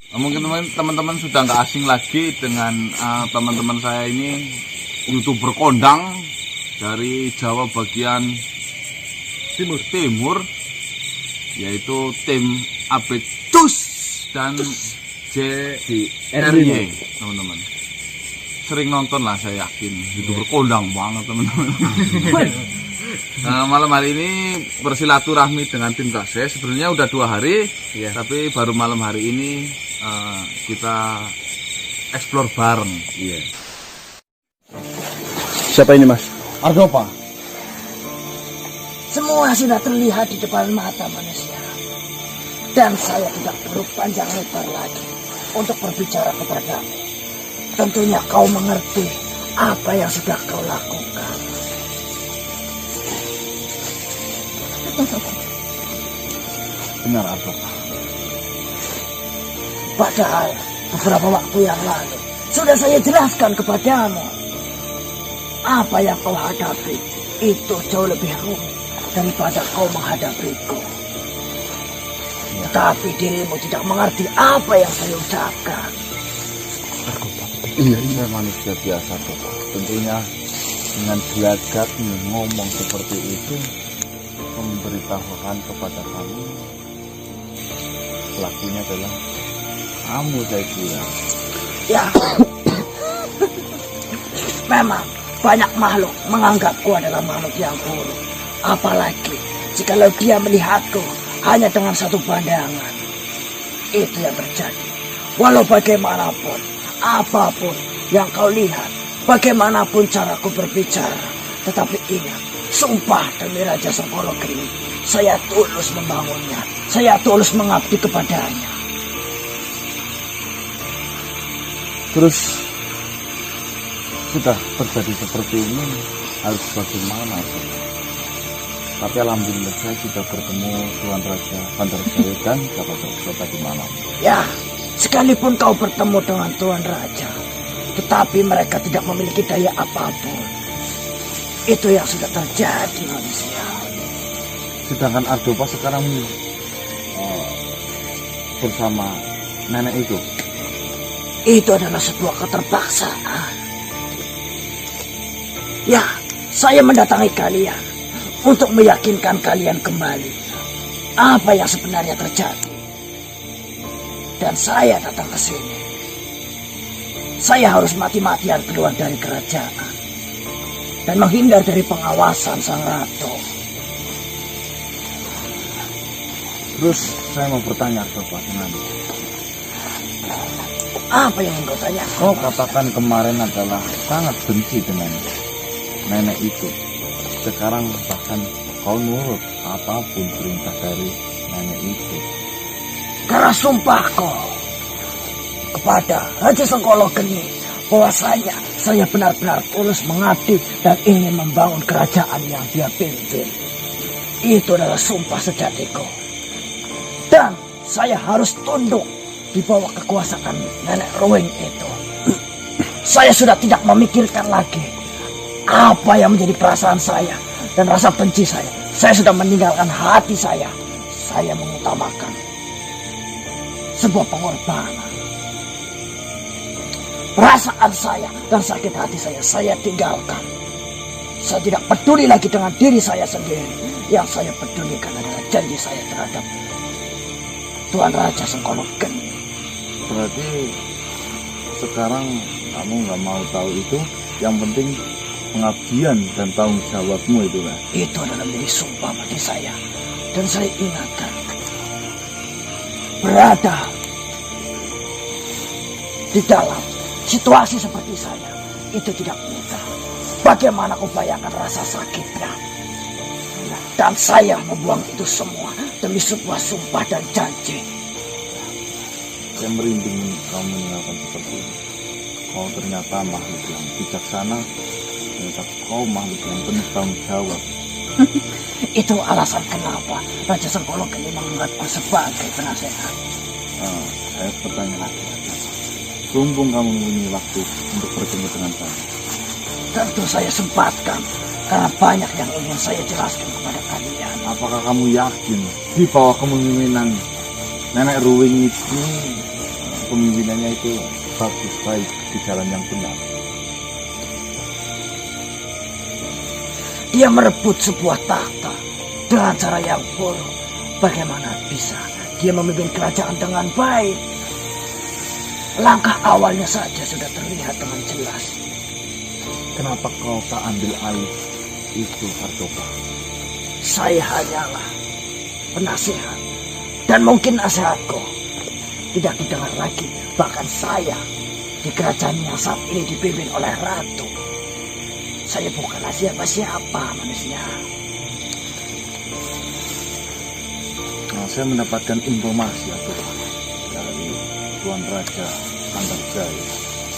Mungkin teman-teman sudah nggak asing lagi dengan teman-teman saya ini, YouTuber kondang dari Jawa bagian timur, yaitu tim Abecus dan JRY, teman-teman. Sering nonton lah, saya yakin. YouTuber kondang banget, teman-teman. Malam hari ini bersilaturahmi dengan tim Kase. Sebenarnya udah 2 hari, tapi baru malam hari ini kita explore bareng. Siapa ini, Mas? Ardopa. Semua sudah terlihat di depan mata manusia. Dan saya tidak perlu panjang lebar lagi untuk berbicara kepadamu. Tentunya kau mengerti apa yang sudah kau lakukan. Benar, Ardopa. Padahal beberapa waktu yang lalu sudah saya jelaskan kepadamu. Apa yang kau hadapi itu jauh lebih rumit daripada kau menghadapiku. Tapi dirimu tidak mengerti apa yang saya ucapkan. Iya, manusia biasa, Bapak. Tentunya dengan gelagatnya ngomong seperti itu, memberitahukan kepada kamu, pelakunya adalah kamu, saya kira. Ya, memang banyak makhluk menganggapku adalah makhluk yang buruk. Apalagi jikalau dia melihatku hanya dengan satu pandangan. Itu yang terjadi. Walau bagaimanapun, apapun yang kau lihat, bagaimanapun caraku berbicara, tetapi ingat, sumpah demi Raja Sengkolokeni, saya tulus membangunnya, saya tulus mengabdi kepadanya. Terus sudah terjadi seperti ini, harus bagaimana? Tapi alhamdulillah saya sudah bertemu Tuan Raja Bandarjaya dan sahabat-sahabat tadi malam. Ya, sekalipun kau bertemu dengan Tuan Raja, tetapi mereka tidak memiliki daya apapun. Itu yang sudah terjadi, manusia. Sedangkan Ardopa sekarang bersama nenek itu. Itu adalah sebuah keterpaksaan. Ya, saya mendatangi kalian untuk meyakinkan kalian kembali apa yang sebenarnya terjadi. Dan saya datang ke sini. Saya harus mati-matian keluar dari kerajaan dan menghindar dari pengawasan Sang Ratu. Terus saya mau bertanya Ardopa dengan apa yang kau tanya? Kau katakan kemarin adalah sangat benci dengan nenek itu. Sekarang bahkan kau nurut apapun perintah dari nenek itu. Karena sumpahku kepada Raja Sengkolokeni bahwasanya saya benar-benar tulus mengabdi dan ingin membangun kerajaan yang dia pimpin. Itu adalah sumpah sejatiku. Dan saya harus tunduk di bawah kekuasaan nenek Ruwing itu. Saya sudah tidak memikirkan lagi apa yang menjadi perasaan saya dan rasa benci saya. Saya sudah meninggalkan hati saya. Saya mengutamakan sebuah pengorbanan. Perasaan saya dan sakit hati saya tinggalkan. Saya tidak peduli lagi dengan diri saya sendiri. Yang saya pedulikan adalah janji saya terhadap Tuan Raja Sengkolokeni. Berarti sekarang kamu nggak mau tahu itu. Yang penting pengabdian dan tanggung jawabmu itu kan. Itu adalah menjadi sumpah bagi saya. Dan saya ingatkan, berada di dalam situasi seperti saya itu tidak mudah. Bagaimana kau bayangkan rasa sakitnya? Dan saya membuang itu semua demi sebuah sumpah dan janji. Saya merinding kamu meninggalkan seperti ini. Kau ternyata makhluk yang bijaksana. Ternyata kau makhluk yang penuh tanggung jawab. Itu alasan kenapa Raja Sengkolokeni menganggapku sebagai penasehat. Saya bertanya lagi. Mumpung kamu mempunyai waktu untuk bertemu dengan saya. Tentu saya sempatkan karena banyak yang ingin saya jelaskan kepada kalian. Apakah kamu yakin di bawah kepemimpinan Nenek Ruwing itu kepemimpinannya itu bagus, baik, di jalan yang benar. Dia merebut sebuah tahta dengan cara yang buruk. Bagaimana bisa dia memimpin kerajaan dengan baik? Langkah awalnya saja sudah terlihat dengan jelas. Kenapa kau tak ambil alih itu, Artopa? Saya hanyalah penasihat, dan mungkin nasihatku tidak didengar lagi. Bahkan saya di kerajaan yang saat ini dipimpin oleh ratu. Saya bukanlah siapa-siapa manusia. Nah, saya mendapatkan informasi, Artopa, dari Tuan Raja Antarjaya.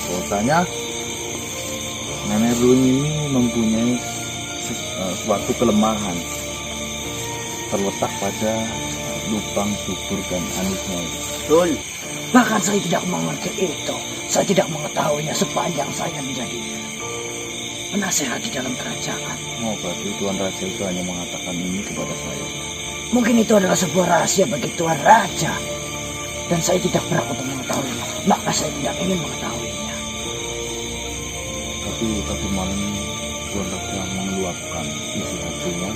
Bahwasanya Nenek Ruing ini mempunyai suatu kelemahan terletak pada lubang subur dan anusnya. Betul. Bahkan saya tidak mengerti itu. Saya tidak mengetahuinya sepanjang saya menjadi penasehat di dalam kerajaan. Oh, berarti Tuan Raja itu hanya mengatakan ini kepada saya. Mungkin itu adalah sebuah rahasia bagi Tuan Raja. Dan saya tidak berhak untuk mengetahuinya. Maka saya tidak ingin mengetahuinya. Tapi tadi malam Tuan Raja mengeluapkan isi hatinya.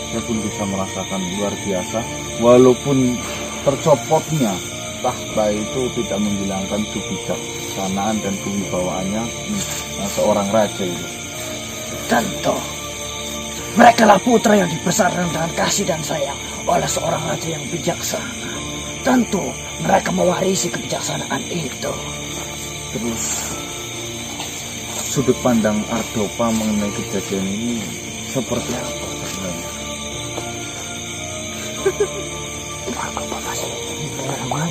Saya pun bisa merasakan luar biasa. Walaupun tercopotnya tahta itu tidak menghilangkan kebijaksanaan dan kewibawaannya seorang raja itu. Tentu. Mereka lah putra yang dibesarkan dengan kasih dan sayang oleh seorang raja yang bijaksana. Tentu mereka mewarisi kebijaksanaan itu. Terus sudut pandang Artopa mengenai kejadian ini seperti apa sebenarnya?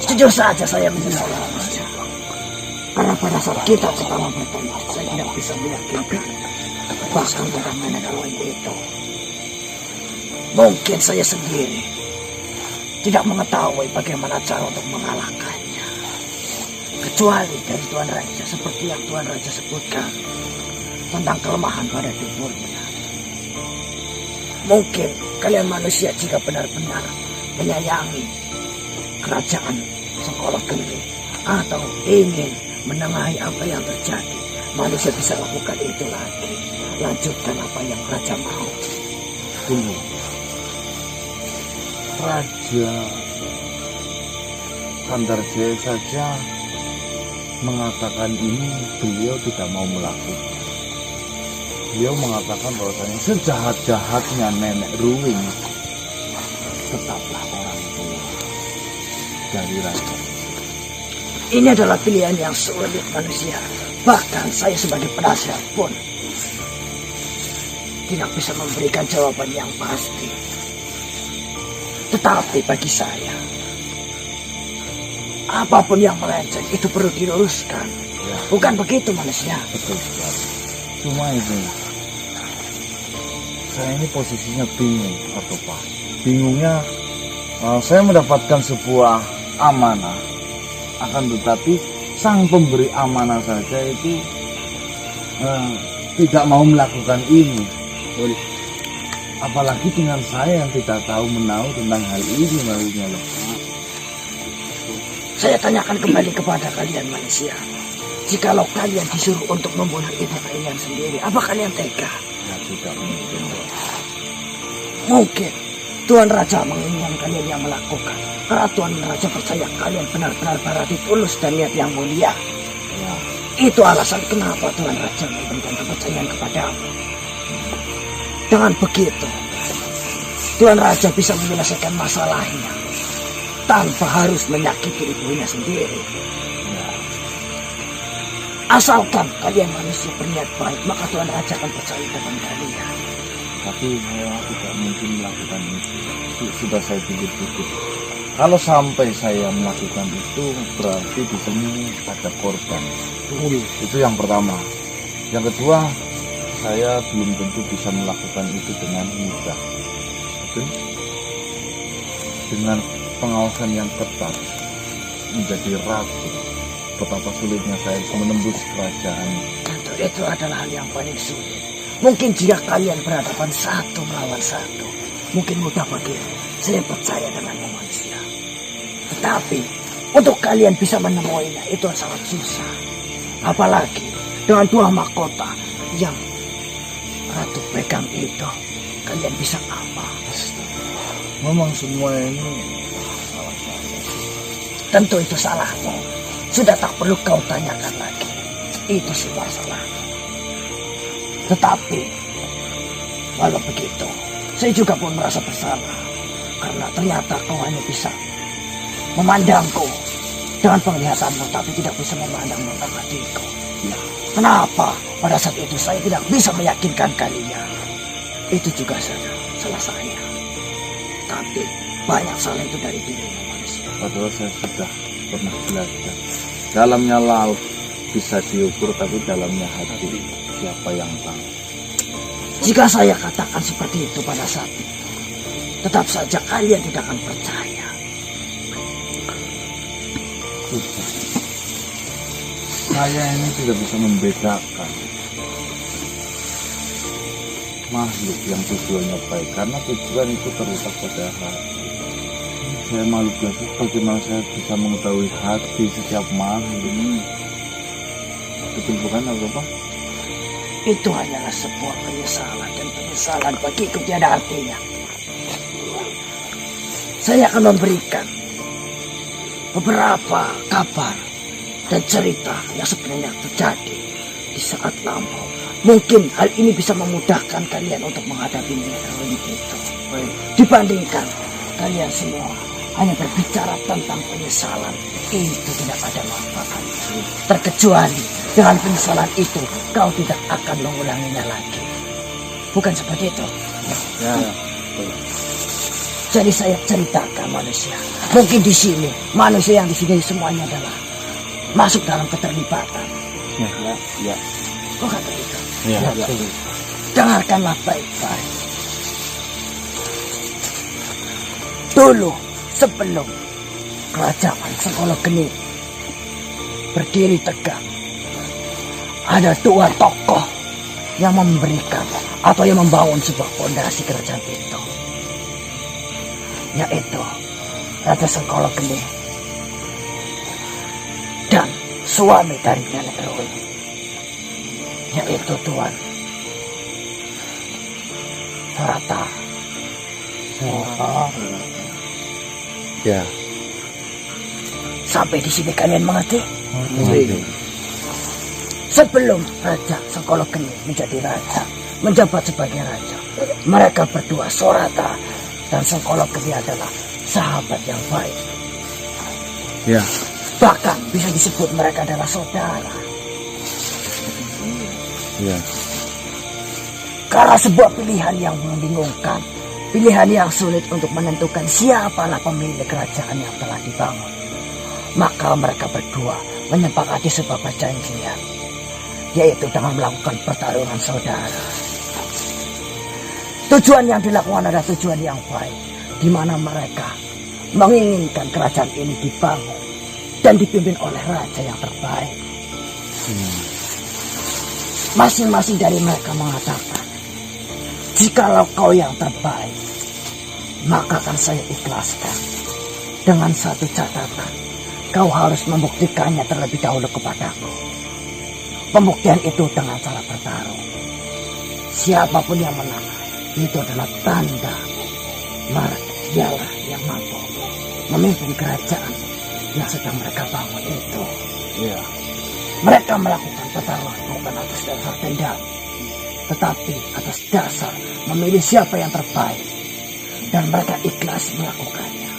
Jujur saja saya menyesal. Karena pada saat kita pertama bertemu, saya tidak bisa meyakinkan bahkan tentang nenek Ruing itu. Mungkin saya sendiri tidak mengetahui bagaimana cara untuk mengalahkannya. Kecuali dari Tuan Raja, seperti yang Tuan Raja sebutkan tentang kelemahan pada tubuhnya. Mungkin kalian manusia jika benar-benar menyayangi kerajaan Sengkolok Geni atau ingin menengahi apa yang terjadi, manusia bisa lakukan itu lagi. Lanjutkan apa yang Raja mau. Tunggu. Raja Antarjaya saja mengatakan ini, beliau tidak mau melakukan. Beliau mengatakan bahwasanya sejahat-jahatnya Nenek Ruing tetaplah orang tua dari raja. Ini adalah pilihan yang sulit manusia. Bahkan saya sebagai penasihat pun tidak bisa memberikan jawaban yang pasti. Tetapi bagi saya, apapun yang melenceng itu perlu diluruskan. Ya. Bukan begitu manusia? Betul sekali. Cuma itu, saya ini posisinya bingung, atau Pak. Bingungnya, saya mendapatkan sebuah amanah, akan tetapi sang pemberi amanah saja itu tidak mau melakukan ini. Apalagi dengan saya yang tidak tahu menahu tentang hal ini, maksudnya loh. Saya tanyakan kembali kepada kalian manusia. Jikalau kalian disuruh untuk membunuh ibu kalian sendiri, apa kalian tega? Ya tidak mungkin. Mungkin Tuan Raja menginginkan kalian yang melakukan. Karena Tuan Raja percaya kalian benar-benar berarti tulus dan niat yang mulia. Ya. Itu alasan kenapa Tuan Raja memberikan kepercayaan kepadamu. Dengan begitu, Tuan Raja bisa menyelesaikan masalahnya tanpa harus menyakiti ibunya sendiri. Ya. Asalkan kalian manusia berniat baik, maka Tuan Raja akan percaya dengan kalian. Tapi saya tidak mungkin melakukan itu. Sudah saya pikir-pikir. Kalau sampai saya melakukan itu, berarti di sini ada korban. Itu yang pertama. Yang kedua, saya belum tentu bisa melakukan itu dengan mudah. Betul? Dengan pengawasan yang ketat, menjadi ratu, betapa sulitnya saya menembus kerajaan. Tentu itu adalah hal yang paling sulit. Mungkin jika kalian berhadapan satu melawan satu, mungkin mudah bagimu. Saya percaya denganmu manusia. Tetapi Untuk kalian bisa menemuinya itu sangat susah. Apalagi dengan 2 mahkota yang Ratu pegang itu. Kalian bisa apa? Memang semua ini salah saya. Tentu itu salahmu. Sudah tak perlu kau tanyakan lagi. Itu semua salah. Tetapi walau begitu, saya juga pun merasa bersalah. Karena ternyata kau hanya bisa memandangku dengan penglihatanmu, tapi tidak bisa memandang mata hatiku. Ya. Kenapa pada saat itu saya tidak bisa meyakinkan kalian? Itu juga salah saya. Tapi banyak salah itu dari dirimu manusia. Padahal saya sudah pernah belajar. Dalamnya laut bisa diukur, tapi dalamnya hati siapa yang tahu. Jika saya katakan seperti itu pada saat itu, tetap saja kalian tidak akan percaya. Susah. Saya ini tidak bisa membedakan makhluk yang tujuannya baik, karena tujuan itu terletak pada hati. Saya malu biasa, bagaimana saya bisa mengetahui hati setiap makhluk? Betul bukan apa Pak? Itu hanyalah sebuah penyesalan, dan penyesalan bagiku tiada artinya. Saya akan memberikan beberapa kabar dan cerita yang sebenarnya terjadi di saat lampau. Mungkin hal ini bisa memudahkan kalian untuk menghadapi Neroid itu. Dibandingkan kalian semua hanya berbicara tentang penyesalan, itu tidak ada manfaatnya. Terkecuali dengan penyesalan itu kau tidak akan mengulanginya lagi. Bukan seperti itu? Ya. Jadi saya ceritakan manusia. Mungkin di sini manusia yang di sini semuanya adalah masuk dalam keterlibatan. Ya. Kok kata itu? Ya. Dengarkanlah baik-baik. Dulu sebelum kerajaan Sengkolo Geni berdiri tegak, ada 2 tokoh yang memberikan atau yang membangun sebuah fondasi kerajaan itu, yaitu Raja Sengkolo Geni dan suami dari Nenek Rui, yaitu Tuan Rata. Ya. Sampai di sini kalian mengerti? Iya. Sebelum Raja Sengkolo Geni menjadi raja, menjabat sebagai raja, mereka berdua, Sorata dan Sengkolo Geni, adalah sahabat yang baik. Ya. Bahkan bisa disebut mereka adalah saudara. Ya. Karena sebuah pilihan yang membingungkan, pilihan yang sulit untuk menentukan siapalah pemilik kerajaan yang telah dibangun, maka mereka berdua menyepakati sebuah perjanjian, yaitu dengan melakukan pertarungan saudara. Tujuan yang dilakukan adalah tujuan yang baik, di mana mereka menginginkan kerajaan ini dibangun dan dipimpin oleh raja yang terbaik. Masing-masing dari mereka mengatakan, jikalau kau yang terbaik, maka akan saya ikhlaskan. Dengan satu catatan, kau harus membuktikannya terlebih dahulu kepadaku. Pembuktian itu dengan cara bertarung. Siapapun yang menang, itu adalah tanda dialah yang mampu memimpin kerajaan yang sedang mereka bangun itu. Ya. Mereka melakukan pertarungan bukan atas dasar dendam, tetapi atas dasar memilih siapa yang terbaik, dan mereka ikhlas melakukannya.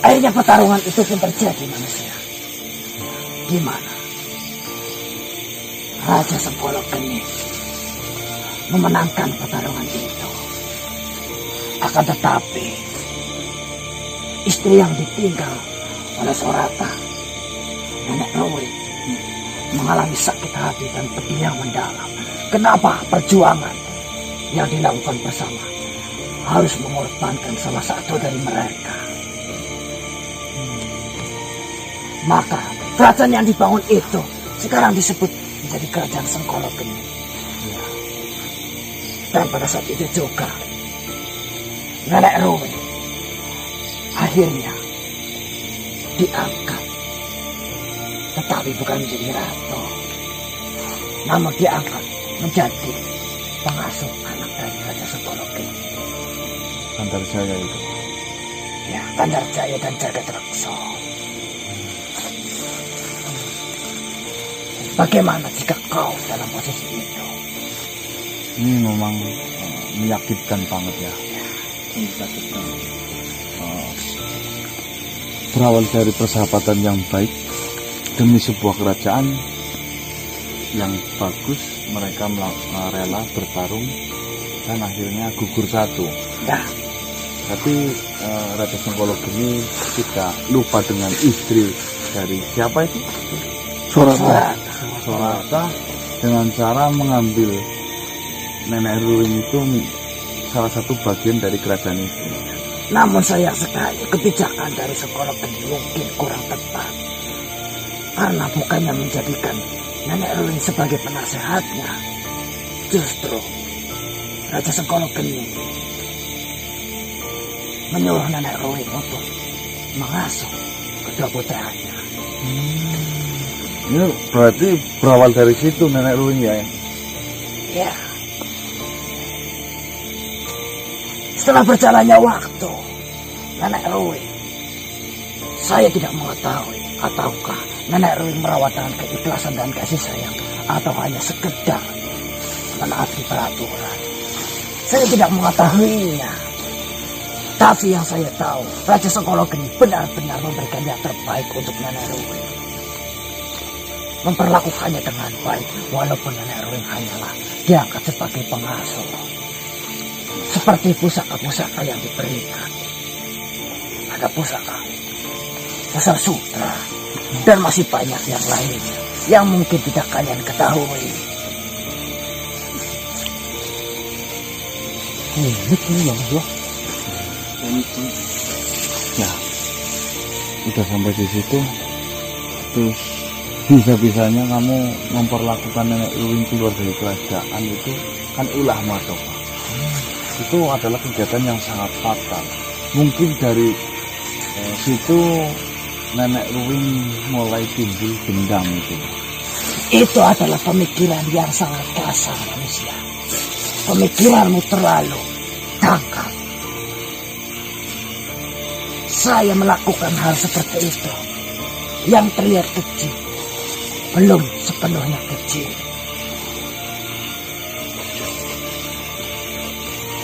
Akhirnya pertarungan itu pun terjadi manusia, di mana Raja Sengkolo Geni memenangkan pertarungan itu. Akan tetapi istri yang ditinggal oleh Sorata, Nenek Rui, mengalami sakit hati dan pedih yang mendalam. Kenapa perjuangan yang dilakukan bersama harus mengorbankan salah satu dari mereka? Maka kerajaan yang dibangun itu sekarang disebut menjadi kerajaan Sengkolo Geni. Dan pada saat itu juga Nenek Rui akhirnya diangkat. Tetapi bukan menjadi ratu, namun diangkat menjadi pengasuh anak dari Raja Sengkolo Geni. Gandarjaya itu. Ya, Gandarjaya dan Jagadreksa. Bagaimana jika kau dalam posisi itu? Ini memang menyakitkan banget ya. Menyakitkan. Berawal dari persahabatan yang baik demi sebuah kerajaan yang bagus, mereka rela bertarung dan akhirnya gugur satu. Ya. Tapi Raja Sengkolo Geni tidak lupa dengan istri dari siapa itu? Sorata, dengan cara mengambil Nenek Ruwing itu salah satu bagian dari kerajaan itu. Namun sayang sekali kebijakan dari Sengkolo Geni mungkin kurang tepat. Karena bukannya menjadikan Nenek Ruwing sebagai penasehatnya, justru Raja Sengkolo Geni menyuruh Nenek Ruwing untuk mengasuh kedua putranya. Ini berarti berawal dari situ Nenek Ruwing ya? Ya. Setelah berjalannya waktu, Nenek Ruwing, saya tidak mengetahui ataukah Nenek Ruwing merawat dengan keikhlasan dan kasih sayang, atau hanya sekedar menaati peraturan. Saya tidak mengetahuinya. Tapi yang saya tahu, Raja Sengkolo Geni benar-benar memberikan yang terbaik untuk Nenek Ruwing. Memperlakukannya dengan baik, walaupun Nenek Ruwing hanyalah diangkat sebagai pengasuh. Seperti pusaka-pusaka yang diberikan. Ada pusaka sutra, dan masih banyak yang lainnya yang mungkin tidak kalian ketahui. Ini bagus loh. Ya, udah sampai di situ, terus bisa-bisanya kamu memperlakukan Nenek Ruwing keluar dari kerajaan itu kan ulah Madova. Itu adalah kegiatan yang sangat fatal. Mungkin dari situ Nenek Ruwing mulai timbul dendam itu. Itu adalah pemikiran yang sangat kasar manusia. Pemikiranmu terlalu tangkap. Saya melakukan hal seperti itu yang terlihat kecil, belum sepenuhnya kecil.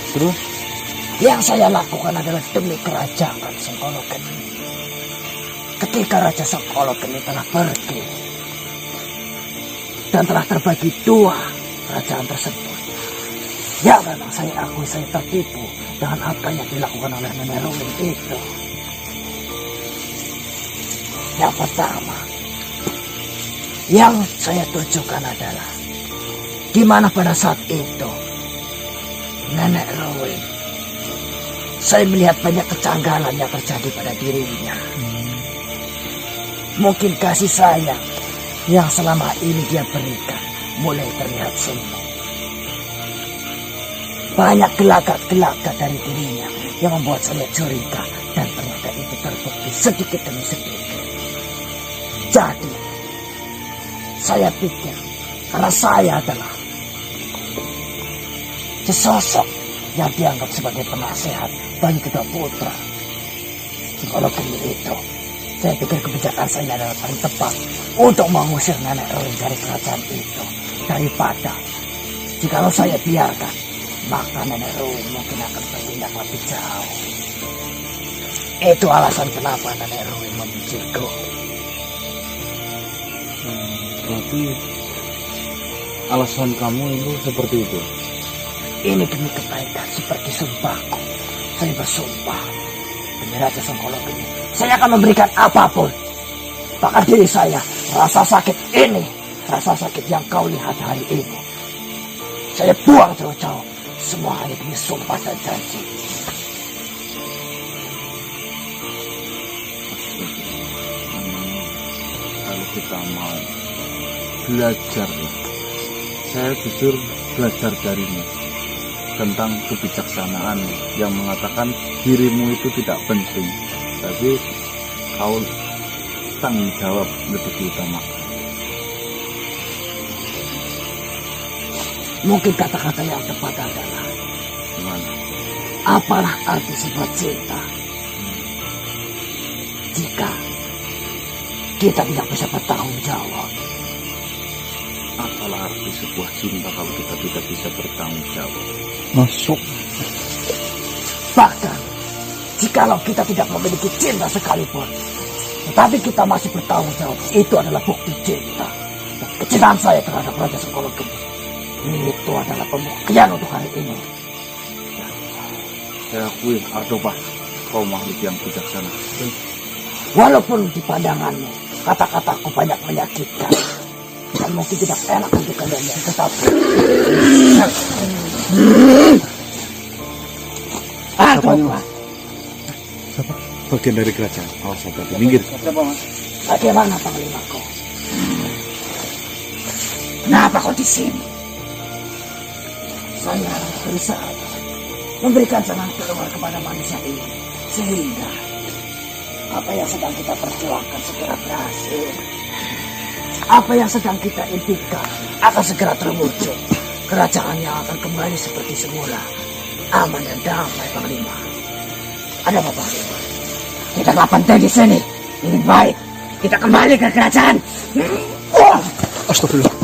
Terus yang saya lakukan adalah demi kerajaan Sengkolo Geni. Ketika Raja Sengkolo Geni telah pergi dan telah terbagi dua kerajaan tersebut, ya memang saya akui saya tertipu dengan apa yang dilakukan oleh Nenek Ruwing itu. Yang pertama yang saya tujukan adalah di mana pada saat itu Nenek Ruwing, saya melihat banyak kejanggalan yang terjadi pada dirinya. Mungkin kasih sayang yang selama ini dia berikan mulai terlihat semu. Banyak gelagat-gelagat dari dirinya yang membuat saya curiga, dan ternyata itu terbukti sedikit demi sedikit. Jadi saya pikir karena saya adalah sesosok yang dianggap sebagai penasehat bagi kedua putra Sengkolo Geni itu, saya pikir kebijakan saya adalah paling tepat untuk mengusir Nenek Ruwing dari kerajaan itu, daripada jikalau saya biarkan, maka Nenek Ruwing mungkin akan bertindak lebih jauh. Itu alasan kenapa Nenek Ruwing membenciku. berarti alasan kamu itu seperti itu. Ini demi kebaikan, seperti sumpahku. Saya bersumpah demi Raja Sengkolo Geni, saya akan memberikan apapun, bahkan diri saya. Rasa sakit ini, rasa sakit yang kau lihat hari ini, saya buang jauh-jauh. Semua hanya demi sumpah dan janji. Kalau kita mau belajar, saya jujur belajar darimu tentang kebijaksanaan yang mengatakan dirimu itu tidak penting, tapi kau tanggung jawab lebih diutamakan. Mungkin kata-kata yang tepat adalah, Gimana? apalah arti sebuah cinta jika kita tidak bisa bertanggung jawab? Apalah arti sebuah cinta kalau kita tidak bisa bertanggung jawab? Masuk. Bahkan, jikalau kita tidak memiliki cinta sekalipun, tetapi kita masih bertanggung jawab, itu adalah bukti cinta. Dan kecintaan saya terhadap Raja Sengkolo Geni itu adalah pembuktian untuk hari ini. Saya akui, Ardobah, kau makhluk yang bijaksana. Walaupun di pandanganmu kata-kataku banyak menyakitkan dan mungkin tidak enak untuk kalian, tetapi Ardobah, Siapa? Bagian dari kerajaan. Oh, sabar. Minggir. bagaimana panglimaku? Kenapa kau di sini? Saya berusaha memberikan jalan keluar kepada manusia ini, sehingga apa yang sedang kita perjuangkan segera berhasil. Apa yang sedang kita impikan akan segera terwujud. Kerajaan yang akan kembali seperti semula, aman dan damai, Panglima. Ada apa, Panglima? Kita nggak penting di sini. Lebih baik kita kembali ke kerajaan. Astagfirullah.